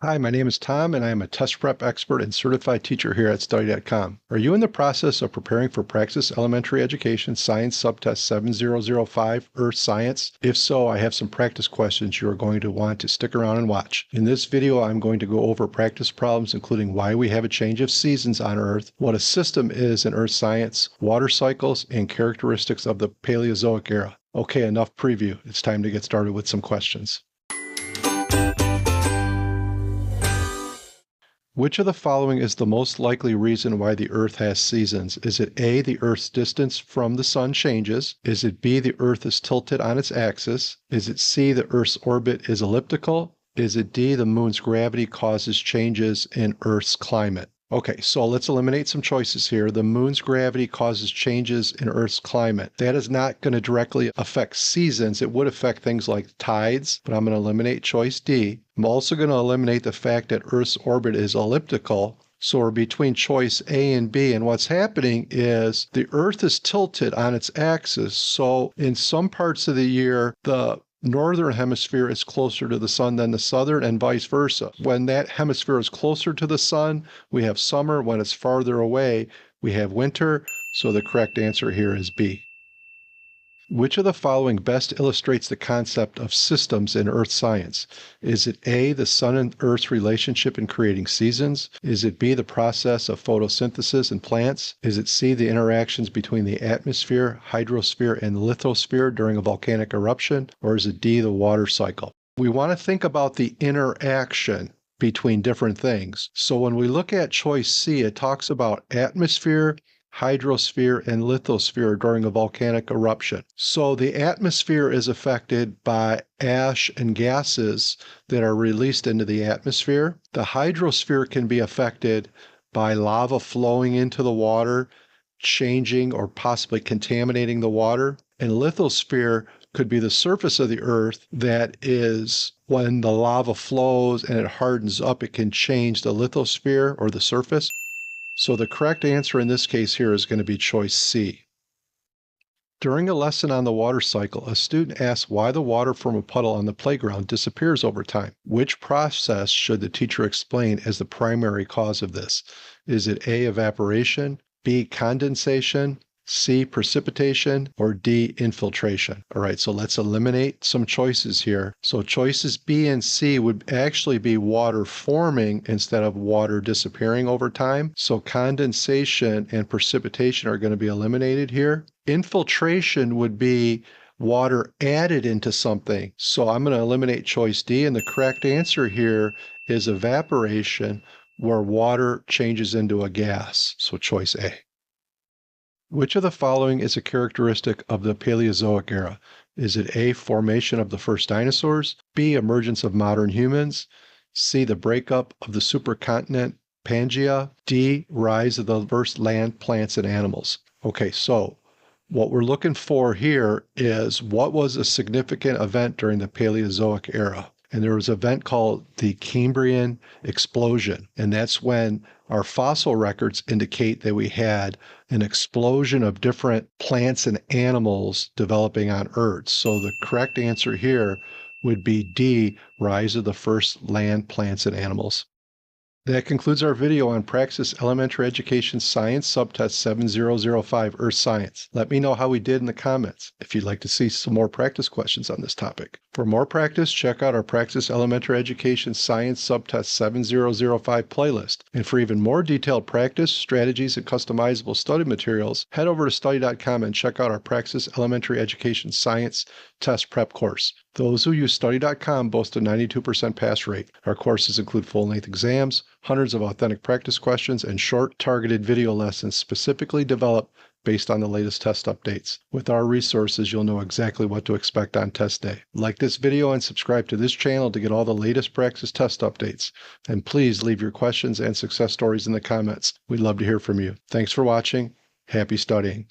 Hi, my name is Tom, and I am a test prep expert and certified teacher here at Study.com. Are you in the process of preparing for Praxis Elementary Education Science Subtest 7005 Earth Science? If so, I have some practice questions you are going to want to stick around and watch. In this video, I'm going to go over practice problems, including why we have a change of seasons on Earth, what a system is in Earth science, water cycles, and characteristics of the Paleozoic era. Okay, enough preview. It's time to get started with some questions. Which of the following is the most likely reason why the Earth has seasons? Is it A, the Earth's distance from the Sun changes? Is it B, the Earth is tilted on its axis? Is it C, the Earth's orbit is elliptical? Is it D, the Moon's gravity causes changes in Earth's climate? Okay, so let's eliminate some choices here. The Moon's gravity causes changes in Earth's climate. That is not going to directly affect seasons. It would affect things like tides, but I'm going to eliminate choice D. I'm also going to eliminate the fact that Earth's orbit is elliptical. So we're between choice A and B, and what's happening is the Earth is tilted on its axis. So in some parts of the year, the northern hemisphere is closer to the sun than the southern, and vice versa. When that hemisphere is closer to the sun, we have summer. When it's farther away, we have winter. So the correct answer here is B. Which of the following best illustrates the concept of systems in Earth science? Is it A, the sun and Earth's relationship in creating seasons? Is it B, the process of photosynthesis in plants? Is it C, the interactions between the atmosphere, hydrosphere, and lithosphere during a volcanic eruption? Or is it D, the water cycle? We want to think about the interaction between different things. So when we look at choice C, it talks about atmosphere, hydrosphere, and lithosphere during a volcanic eruption. So the atmosphere is affected by ash and gases that are released into the atmosphere. The hydrosphere can be affected by lava flowing into the water, changing or possibly contaminating the water. And lithosphere could be the surface of the Earth that is, when the lava flows and it hardens up, it can change the lithosphere or the surface. So the correct answer in this case here is going to be choice C. During a lesson on the water cycle, a student asks why the water from a puddle on the playground disappears over time. Which process should the teacher explain as the primary cause of this? Is it A, evaporation, B, condensation, C, precipitation, or D, infiltration? All right, so let's eliminate some choices here. So choices B and C would actually be water forming instead of water disappearing over time. So condensation and precipitation are going to be eliminated here. Infiltration would be water added into something. So I'm going to eliminate choice D, and the correct answer here is evaporation, where water changes into a gas. So choice A. Which of the following is a characteristic of the Paleozoic era? Is it A, formation of the first dinosaurs, B, emergence of modern humans, C, the breakup of the supercontinent Pangaea, D, rise of the first land plants and animals? Okay, so what we're looking for here is what was a significant event during the Paleozoic era. And there was an event called the Cambrian explosion. And that's when our fossil records indicate that we had an explosion of different plants and animals developing on Earth. So the correct answer here would be D, rise of the first land plants and animals. That concludes our video on Praxis Elementary Education Science Subtest 7005 Earth Science. Let me know how we did in the comments if you'd like to see some more practice questions on this topic. For more practice, check out our Praxis Elementary Education Science Subtest 7005 playlist. And for even more detailed practice, strategies, and customizable study materials, head over to Study.com and check out our Praxis Elementary Education Science Test Prep course. Those who use Study.com boast a 92% pass rate. Our courses include full-length exams, hundreds of authentic practice questions, and short, targeted video lessons specifically developed based on the latest test updates. With our resources, you'll know exactly what to expect on test day. Like this video and subscribe to this channel to get all the latest Praxis test updates. And please leave your questions and success stories in the comments. We'd love to hear from you. Thanks for watching. Happy studying.